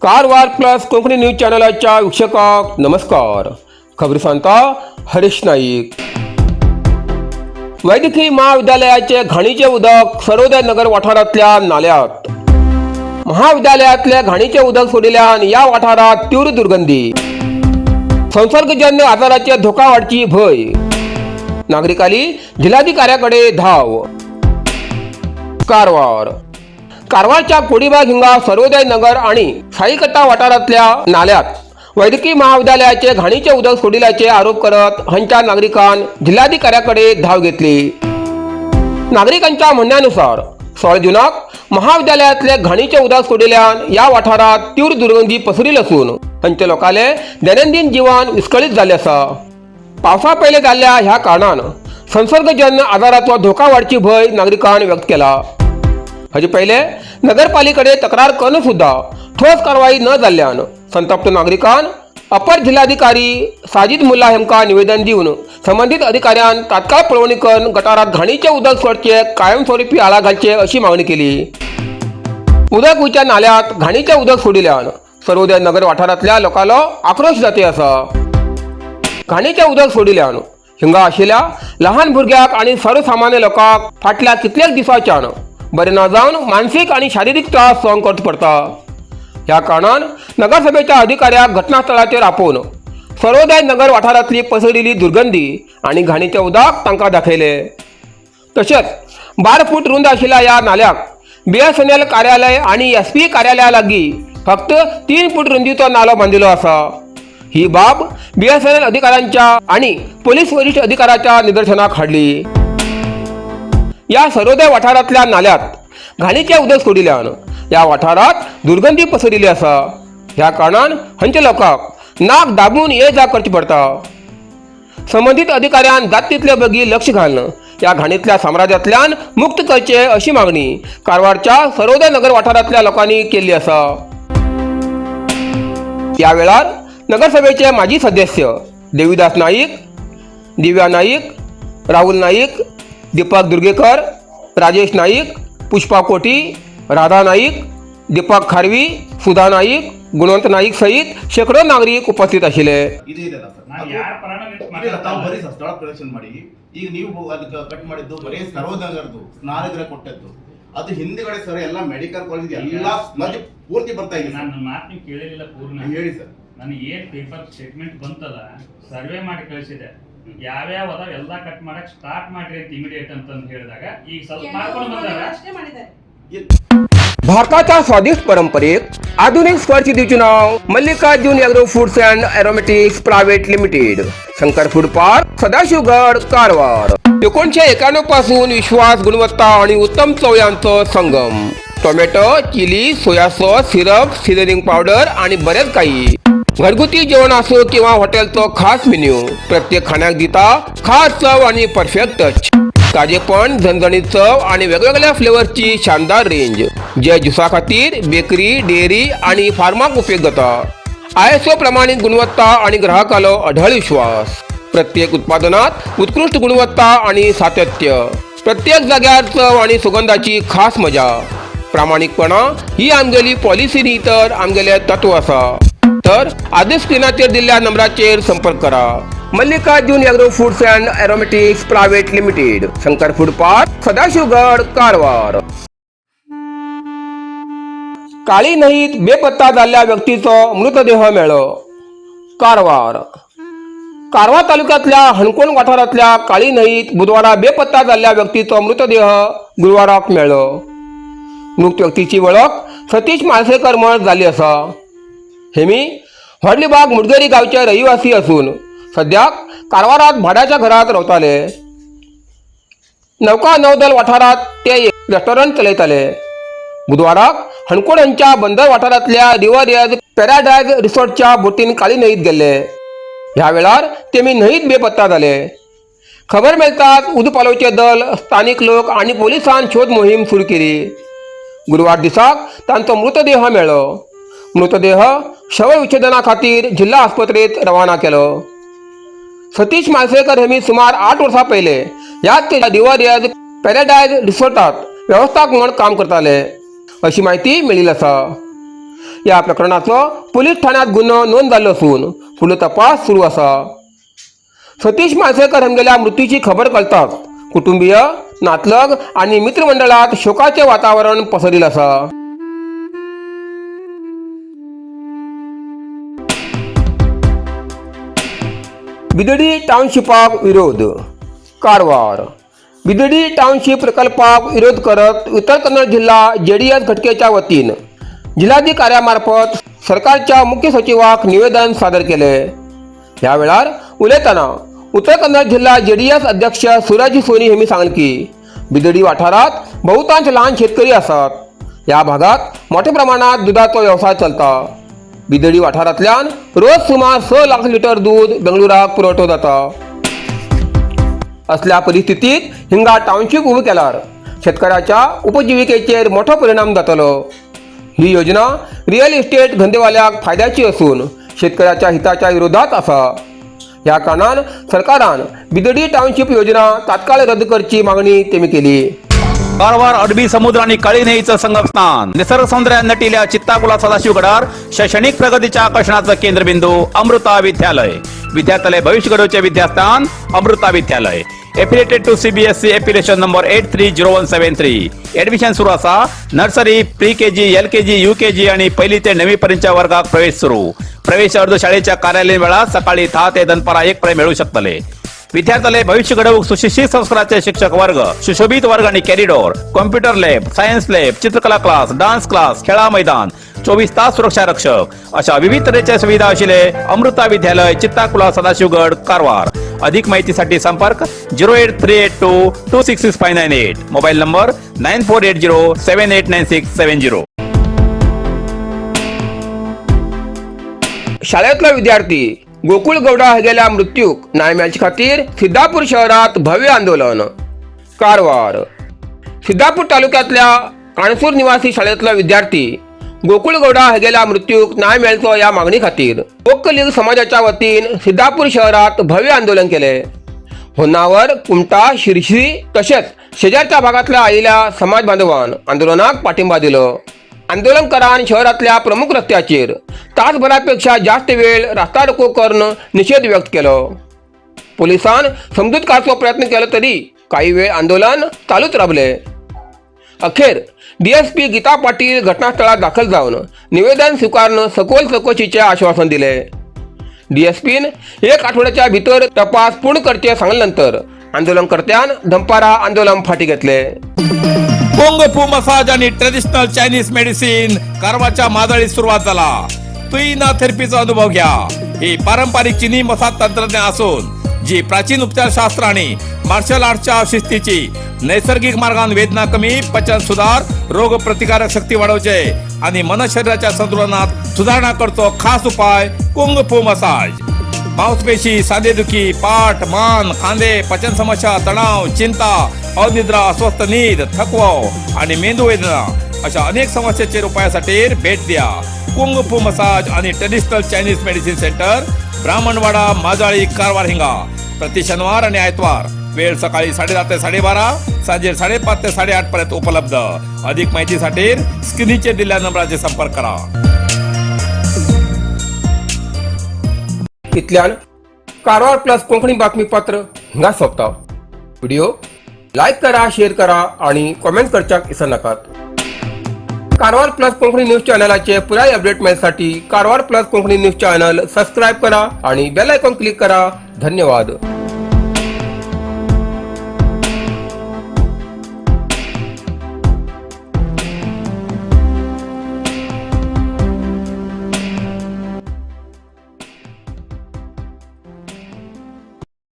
Karwar plus Konkani news चॅनलाच्या वीक्षकांक नमस्कार. खबरी सांगता हरीश नाईक. वैद्यकीय महाविद्यालयाचे घाणीचे उदक सर्वोदय नगर वाठारांतल्या नाल्यांत. महाविद्यालयातले घाणीचे उदक सोडिल्ल्यान या वाठारात तीव्र दुर्गंधी. संसर्गजन्य आजाराचे धोका वाढची भय. नागरिकांनी जिल्हाधिकाऱ्याकडे धाव. कारवारच्या कोडीबाग हिंगा सर्वोदय नगर आणि साईकट्टा वाठारातल्या नाल्यात वैद्यकीय महाविद्यालयाचे घाणीचे उदक सोडिल्याचे आरोप करत हंच्या नागरिकांनी जिल्हाधिकाऱ्याकडे धाव घेतली. नागरिकांच्या म्हणण्यानुसार 16 जुनाक महाविद्यालयातले घाणीचे उदक सोडिल्यान या वाठारात तीव्र दुर्गंधी पसरिल्ली असून हंचे लोकांले दैनंदिन जीवन विस्कळीत झाले आसा. पावसा पयले जाल्ल्या ह्या कारणान संसर्गजन्य आजाराचो धोका वाढची भय नागरिकांनी व्यक्त केला. हाचे पहिले नगरपालिकेकडे तक्रार करून सुद्धा ठोस कारवाई न जाल्ल्यान संतप्त नागरिकांनी अपर जिल्हाधिकारी साजिद मुल्ला हेमका निवेदन दिवन संबंधित अधिकाऱ्यांनी तात्काळ पळवणी करून गटारात घाणीचे उदक सोडचे कायमस्वरूपी आळा घालचे अशी मागणी केली. उदक वयच्या नाल्यात घाणीचे उदक सोडिल्ल्यान सर्वोदय नगर वाठारांतल्या लोकांलो आक्रोश जाती आसा. घाणीचे उदक सोडिल्ल्यान हिंगा आशिल्ल्या लहान भुरग्याक आणि सर्वसामान्य लोकांक फाटल्या कितलेच दिसांच्यान बरे न जावन मानसीक आणि शारीरिक त्रास सहन करचो पडटा. ह्या कारणान नगरसभेच्या अधिकाऱ्याक घटनास्थळाचेर आपोवन सर्वोदय नगर वाठारांतली पसरिल्ली दुर्गंधी आणि घाणीचे उदक तांकां दाखयले. तशेंच 12 फूट रुंद आशिल्ल्या ह्या नाल्याक BSNL कार्यालय आणि SP कार्यालया लागीं फक्त 3 फूट रुंदीचो नालो बांदिल्लो आसा. ही बाब BSNL अधिकाऱ्यांच्या आणि पोलीस वरिष्ठ अधिकाऱ्याच्या निदर्शनाक हाडली. या सर्वोदय वाठारांतल्या नाल्यात घाणीचे उदक सोडिल्ल्यान या वाठारात दुर्गंधी पसरिल्ली आसा. ह्या कारणान हांचे लोकांक नाक दाबून ये जा करची पडटा. संबंधित अधिकाऱ्यान जाता तितले बेगीन लक्ष घालून या घाणीतल्या साम्राज्यांतल्यान मुक्त करचे अशी मागणी कारवारच्या सर्वोदय नगर वाठारांतल्या लोकांनी केल्ली आसा. या वेळार नगरसभेचे माजी सदस्य देवीदास नाईक, दिव्या नाईक, राहुल नाईक, दीपक दुर्गेकर, राजेश नाईक, पुष्पा कोटी, राधा नाईक, दीपक खारवी, सुधा नाईक, गुणवंत नाईक सहित शेकडो नागरिक उपस्थित आशिल्ले. ಕಲೆಕ್ಷನ್ ಮಾಡಿ ಈಗ ನೀವು ಅದಕ್ಕೆ ಕಟ್ ಮಾಡಿದ್ದು ಬರೀ ಸರ್ವೋದಯದ್ದು ನಾರಿದ್ರೆ ಕೊಟ್ಟದ್ದು ಅದು ಹಿಂದಿಗಡೆ ಸರ್ ಎಲ್ಲ ಮೆಡಿಕಲ್ ಕಾಲೇಜ್ ಎಲ್ಲ ಸ್ಲಜ್ ಪೂರ್ತಿ ಬರ್ತಾ ಇದೆ. ನಾನು ಮಾತು ಕೇಳಿಲ್ಲ ಪೂರ್ಣ ಹೇಳಿ ಸರ್. ನನಗೆ ಏನ್ ಪೇಪರ್ ಸ್ಟೇಟ್ಮೆಂಟ್ ಬಂತಲ್ಲ ಸರ್ವೆ ಮಾಡಿ ಕಳಿಸಿದೆ. ಯಾವ್ಯಾವ ಅದಾವ ಎಲ್ಲ ಕಟ್ ಮಾಡಕ್ ಸ್ಟಾರ್ಟ್ ಮಾಡ್ರಿ ಅಂತ ಇಮಿಡಿಯೇಟ್ ಅಂತ ಹೇಳಿದಾಗ ಈಗ ಸ್ವಲ್ಪ ಮಾಡ್ಕೊಂಡು ಬಂದಾರ. भारताच्या स्वादिष्ट परंपरेक आधुनिक स्पर्श दिवचे नाव Mallikarjun agro foods and aromatics private limited, Shankar food park, Sadashivgad, Karwar. 1991 पासून विश्वास, गुणवत्ता आणि उत्तम चव यांचा संगम. Tomato, chilli, soya sauce, syrup, seasoning powder आणि बरेच काही. घरगुती जेवण असो किंवा हॉटेलचं खास मेन्यू, प्रत्येक खाण्याक दिता खास चव आणि परफेक्ट टच. ताजेपण, झणझणीत चव आणि वेगवेगळ्या फ्लेवरची शानदार रेंज, जे ज्युसा खातीर, बेकरी, डेअरी आणि फार्माक उपयोग जाता. ISO प्रमाणित गुणवत्ता आणि ग्राहकालो अढळ विश्वास. प्रत्येक उत्पादनात उत्कृष्ट गुणवत्ता आणि सातत्य. प्रत्येक जाग्यार चव आणि सुगंधाची खास मजा. प्रामाणिकपणा ही आमगेली पॉलिसी न्ही तर आमगेले तत्व आसा. तर आधी स्क्रीनाचेर दिल्ल्या नंबराचेर संपर्क करा. Mallikarjun agro foods and aromatics private limited, Shankar food park, Sadashivgad, Karwar. काळी न्हंयेत बेपत्ता जाल्ल्या व्यक्तीचो मृतदेह मेळ्ळो. कारवार तालुक्यातल्या हणकोण वाठारांतल्या काळी न्हंयेत बुधवारा बेपत्ता जाल्ल्या व्यक्तीचो मृतदेह गुरुवाराक मेळ्ळो. मृत व्यक्तीची वळख सतीश माळसेकर म्हण जाल्ली आसा. हेमी व्हडलीबाग मुडगेरी गांवचे रहिवासी असून सद्याक कारवारात भाड्याच्या घरात रावताले. नौका नौदल वाठारात ते रेस्टॉरंट चलयताले. बुधवाराक हणकोण हांच्या बंदर वाठारांतल्या रिव्हर पॅराडायज रिसॉर्टच्या बोटीन काळी न्हंयेत गेल्ले. ह्या वेळार तेमी न्हंयेत बेपत्ता जाले. खबर मेळताच उदपालोवचे दल, स्थानिक लोक आणि पोलिसांनी शोध मोहीम सुरू केली. गुरुवार दिसाक तांचो मृतदेह मेळ्ळो. मृतदेह शवविच्छेदना खातीर जिल्हा आस्पत्रेत रवाना केलो. सतीश माळसेकर हेमी सुमार 8 वर्सां पयले ह्याच रिव्हर पॅराडायज रिसॉर्टात व्यवस्थापक म्हूण काम करताले अशी माहिती मेळिल्ली आसा. या प्रकरणाचं पोलीस ठाण्यात गुन्हा नोंद झालो असून पुढील तपास सुरू असा. सतीश माळसेकर यांच्या मृत्यूची खबर कळताच कुटुंबीय, नातलग आणि मित्रमंडळात शोकाचे वातावरण पसरले असा. बिदडी टाउनशिपाक विरोध. कारवार. बिदडी टाउनशिप प्रकल्पाक विरोध करत उत्तर कन्नड जिल्हा JDS घटकेच्या वतीन जिल्हाधिकाऱ्यामार्फत सरकारच्या मुख्य सचिवाक निवेदन सादर केले. या वेळार उलयतना उत्तर कन्नड जिल्हा JDS अध्यक्ष सूरज सोनी यांनी सांगले की बिदडी वाठारात बहुतांश लहान शेतकरी असतात. या भागात मोठ्या प्रमाणात दुधाचो व्यवसाय चलता. बिदडी वाठारांतल्यान रोज सुमार 6 लाख लिटर दूध बेंगळुराक पुरवठो जाता. असल्या परिस्थितीत हिंगा टाउनशिप उभी केल्यार शेतकऱ्याच्या उपजीविकेचेर मोठो परिणाम जातलो. ही योजना रिअल इस्टेट धंदेवाल्याक फायद्याची असून शेतकऱ्याच्या हिताच्या विरोधात असा. या कारणान सरकारान बिदडी टाउनशिप योजना तात्काळ रद्द करची मागणी तेमी केली. कारवार अरबी समुद्र आणि काळी नदीचं संगमस्थान, निसर्ग सौंदर्यात नटिल्या चित्ताकुला सदाशिवगडार शैक्षणिक प्रगतीच्या आकर्षणाचं केंद्रबिंदू अमृता विद्यालय. विद्यार्थ्यालय भविष्य घडवचे विद्यास्थान Amrita Vidyalaya. Affiliated to CBSE affiliation number 830173. Admission सुरू असा. Nursery, pre KG, LKG, UKG आणि पहिली ते 9वी पर्यंतच्या वर्गात प्रवेश सुरू. प्रवेश अर्ज शाळेच्या कार्यालयीन वेळा सकाळी 10 ते दनपारा 1 पर्यंत मिळू शकतले. विद्यार्थ्यालय भविष्य घडवूक सुशिक्षित संस्काराचे शिक्षक वर्ग, सुशोभित वर्ग आणि corridor, computer lab, science lab, चित्रकला क्लास, डान्स क्लास, खेळा मैदान, 24 तास सुरक्षा रक्षक अशा विविध तऱ्हेच्या सुविधा असलेले अमृता विद्यालय, चित्ताकुला, सदाशिवगड, कारवार. अधिक माहितीसाठी संपर्क 08382266598. Mobile number 9480789670. शाळेतला विद्यार्थी गोकुळ गौडा हेगेल्या मृत्यूक न्याय मेळचे खातीर सिद्धापूर शहरात भव्य आंदोलन. कारवार. सिद्धापूर तालुक्यातल्या काणसूर निवासी शाळेतला विद्यार्थी गोकुळ गौडा हेगेल्या मृत्यूक न्याय मेळचो या मागणी खातीर लोक लीग समाजाच्या वतीन सिद्धापूर शहरात भव्य आंदोलन केले. होन्नावर, कुमटा, शिरशी तसेच शेजारच्या भागातल्या आलेल्या समाज बांधवांन आंदोलनाक पाठिंबा दिलो. आंदोलनकारांनी शहरातल्या प्रमुख रस्त्याचेर तासभरापेक्षा जास्त वेळ रास्ता रोको करून निषेध व्यक्त केलो. पोलिसांन समजूत काडचो प्रयत्न केलो तरी काही वेळ आंदोलन चालूच राबले. अखेर DSP गीता पाटील घटनास्थळात दाखल जाऊन निवेदन स्वीकारून सखोल चौकशीचे आश्वासन दिले. DSPन 1 आठवड्याच्या भितर तपास पूर्ण करचे सांगल्यानंतर आंदोलनकर्त्यान दंपारा आंदोलन फाटी घेतले. कुंग फू मसाज आणि ट्रेडिशनल चायनीज मेडिसिन कारवारच्या मादळीत सुरुवात झाला. तुईना थेरपीचा अनुभव घ्या. ही पारंपरिक चीनी मसाज तंत्रज्ञान असून जी प्राचीन उपचारशास्त्र आणि मार्शल आर्टच्या शिस्तीची नैसर्गिक मार्गान वेदना कमी, पचन सुधार, रोग प्रतिकारक शक्ती वाढवचे आणि मन शरीराच्या संतुलनात सुधारणा करतो खास उपाय कुंग फू मसाज. मांसपेशी, सांधेदुखी, पाठ, मान, खांदे, पचन समस्या, तणाव, चिंता, अनिद्रा, अस्वस्थ नींद, थकवा आणि मेंदू वेदना अशा अनेक समस्येचे उपायासाठी भेट द्या. कुंग फू मसाज आणि traditional Chinese medicine centre, Brahmanwada, Majali, Karwar हिंगा. प्रति शनिवार आणि आयतवार. वेळ सकाळी 10:30 ते 12:30, सांजे 5:30 ते 8:30 पर्यंत उपलब्ध. अधिक माहितीसाठी स्क्रीनचे दिलेल्या नंबराचे संपर्क करा. इतल्यान कारवार प्लस कोंकणी बातमीपत्र हिंगा सोंपता. व्हिडिओ लाईक करा, शेअर करा आणि कमेंट करच्याक विसरू नकात. कारवार प्लस कोंकणी न्यूज चॅनलाचे पुराय अपडेट मिळण्यासाठी Karwar plus Konkani news channel subscribe करा आणि बेल आयकॉन क्लिक करा. धन्यवाद.